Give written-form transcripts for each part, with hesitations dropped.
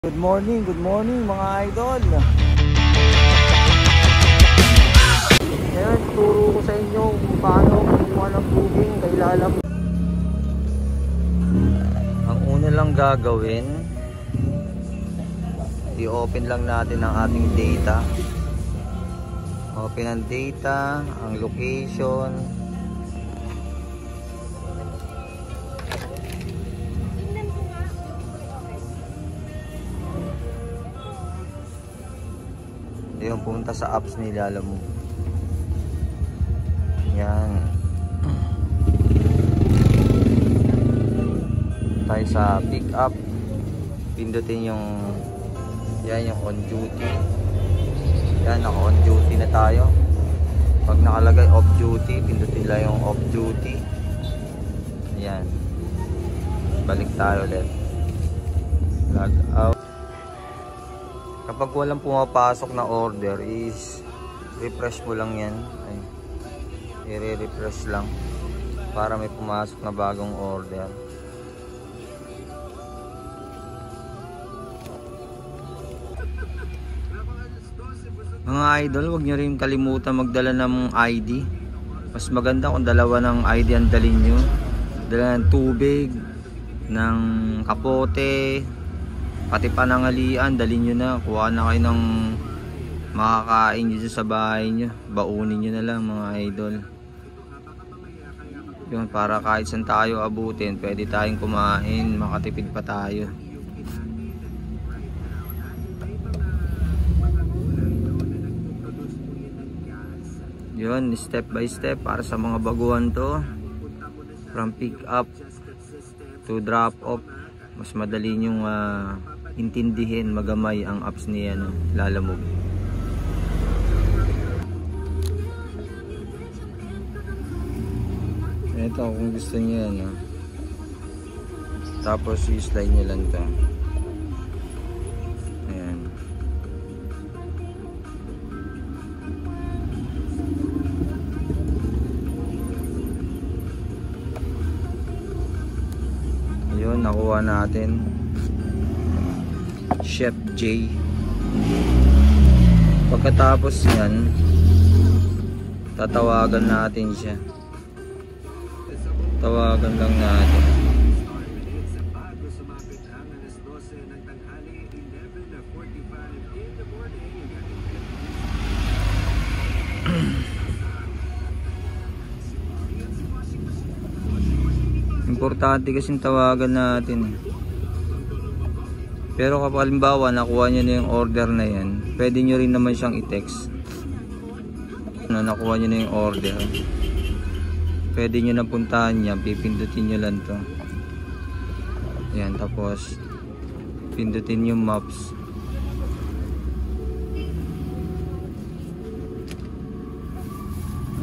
Good morning mga idol. Ngayon, turo ko sa inyo kung paano kumuha ng tubig kay Lalam. Ang una lang gagawin, i-open lang natin ang ating data. Open ang data, ang location. Yung pumunta sa apps ni Lalamove. Yan. Tayo sa pick up. Pindutin yung yan, yung on duty. Yan, naka on duty na tayo. Pag nakalagay off duty, pindutin lang yung off duty. Yan. Balik tayo ulit. Log out. Kapag walang pumapasok na order is refresh mo lang yan. Ay, i-refresh lang para may pumasok na bagong order. Mga idol, huwag nyo rin kalimutan magdala ng ID. Mas maganda kung dalawa ng ID ang dalhin nyo. Dala ng tubig, ng kapote, pati panangalian, dalhin nyo na. Kuha na kayo ng makakain nyo sa bahay nyo. Baunin nyo na lang mga idol. Yun, para kahit saan tayo abutin, pwede tayong kumain, makatipid pa tayo. Yun, step by step para sa mga baguhan to. From pick up to drop off. Mas madali nyong intindihin, magamay ang apps ni Lalamove. Ito kung gusto niyo yan, tapos i-slide nyo lang to. Ayan. Ayun, nakuha natin. Chef J. Pagkatapos yan, tatawagan natin siya. Tawagan lang natin. Importante kasing tawagan natin. Pero kapag halimbawa nakuha nyo na yung order na yan, pwede nyo rin naman siyang i-text. Nakuha nyo na yung order, pwede nyo na puntahan yan, pipindutin nyo lang to. Yan, tapos pindutin yung maps.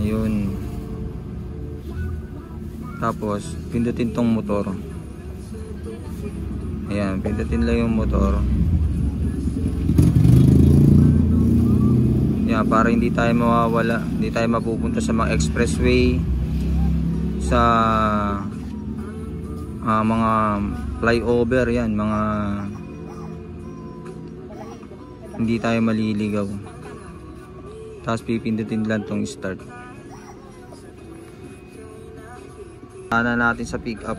Ayun. Tapos pindutin tong motor. Ayan, pindutin lang yung motor. Yan, para hindi tayo mawawala, hindi tayo mapupunta sa mga expressway, sa mga flyover, yan, mga hindi tayo maliligaw. Tapos pipindutin lang tong start. Ana natin sa pick up.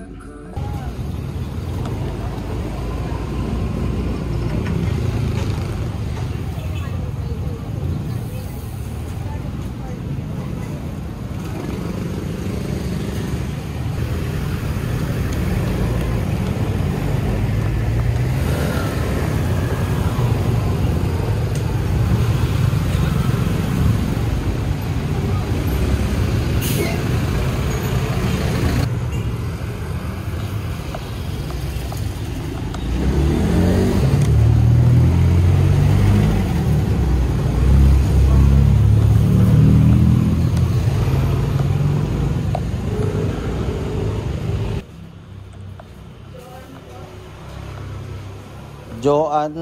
Joan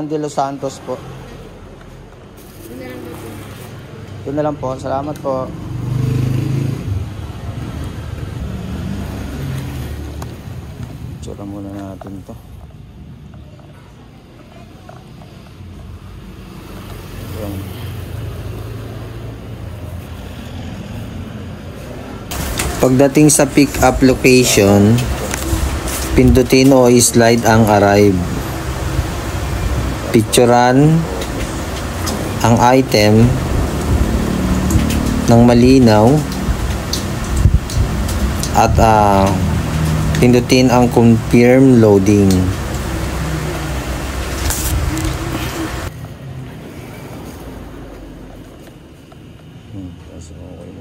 de los Santos po. Ito na lang po. Salamat po. Tsura Para muna natin to. Ayan. Pagdating sa pick up location, pindutin o slide ang arrive. Picturean ang item ng malinaw at pindutin ang confirm loading. Okay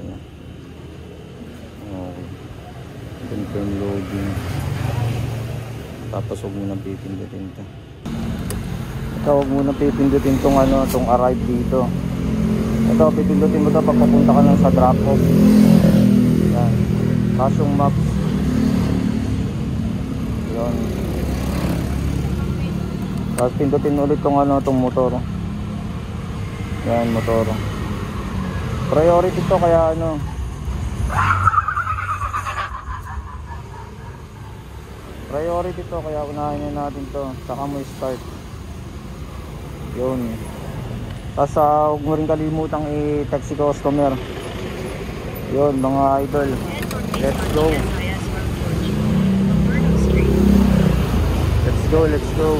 na. Okay. Confirm loading. Tapos huwag mo nang pipindutin ito. Huwag mo nang pipindutin tong arrive dito. Ito, pipindutin mo ito pag papunta ka lang sa drop off. Yan. Kasong maps. Yan. Tapos pindutin ulit tong motor. Yan, motor. Priority to, kaya priority to, kaya unahin natin to. Saka mo start. Yun. Tapos huwag mo rin kalimutang i-text si customer. Yun mga idol. Let's go. Let's go, let's go.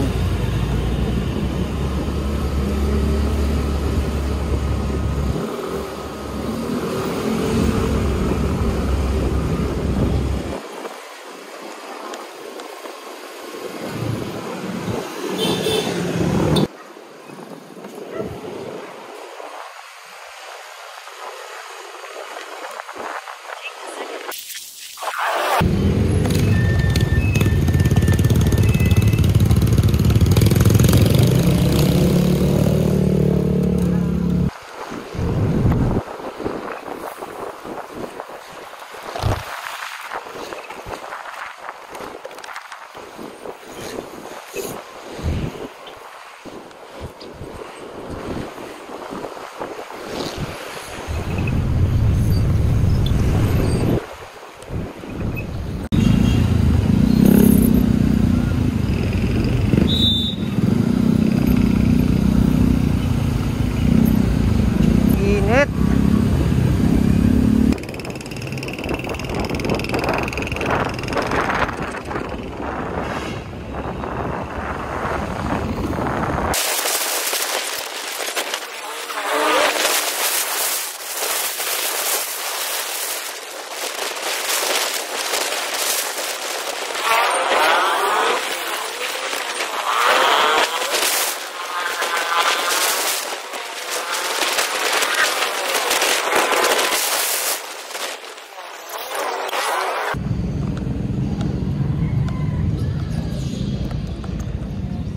Init.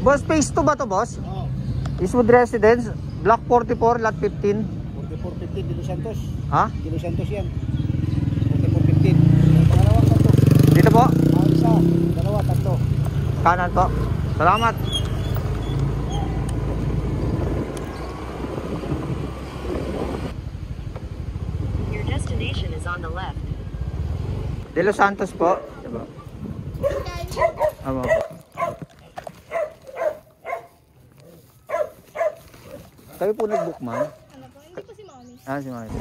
Boss, phase 2 ba to, boss? Oo. Eastwood Residence, Block 44, Lot 15. 4415 Dilo Santos. Ha? Dilo Santos yan. 4415. Pangalawang tatlo. Dito po? Isa, dalawa, tatlo. Kanan po. Salamat. Your destination is on the left. De Los Santos po. Diba? Amo. Kayo po nag-book, ma'am? Ano po? Hindi po si Mommy. Si Mami.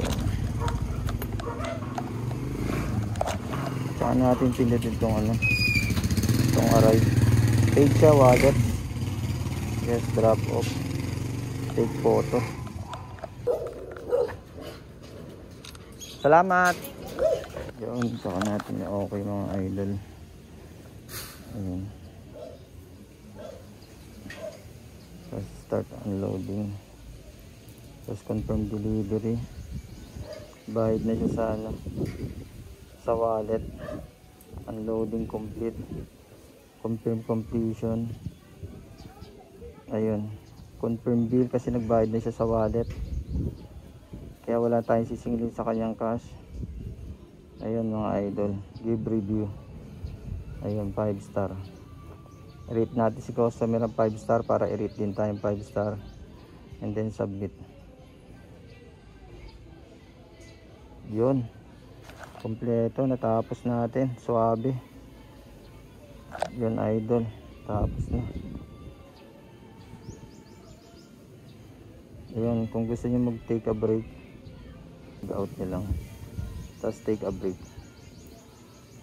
Saan natin pindutin itong itong arrive. Take siya, wallet. Yes, drop off. Take photo. Salamat. Yun, saka natin okay mga idol. Ayun. Tapos start unloading. Tapos confirm delivery. Bayad na siya sa sa wallet. Unloading complete. Confirm completion. Ayun. Confirm bill kasi nagbayad na siya sa wallet. Kaya wala tayong sisingilin sa kanyang cash. Ayun mga idol. Give review. Ayun, 5 star. Rate natin si customer ng 5 star para i-rate din tayong 5 star. And then submit. Yun. Kompleto. Natapos natin. Suabe. Yun idol, tapos na. Ayan, kung gusto niyo mag take a break, out nyo lang, tapos take a break.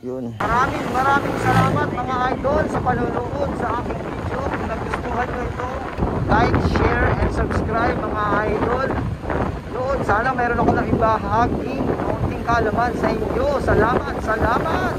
Yun. Maraming salamat mga idol sa panonood sa aking video. Kung nagustuhan nyo ito, like, share, and subscribe mga idol. Yun, sana meron ako nang ibahaging kaunting kalaman sa inyo. Salamat.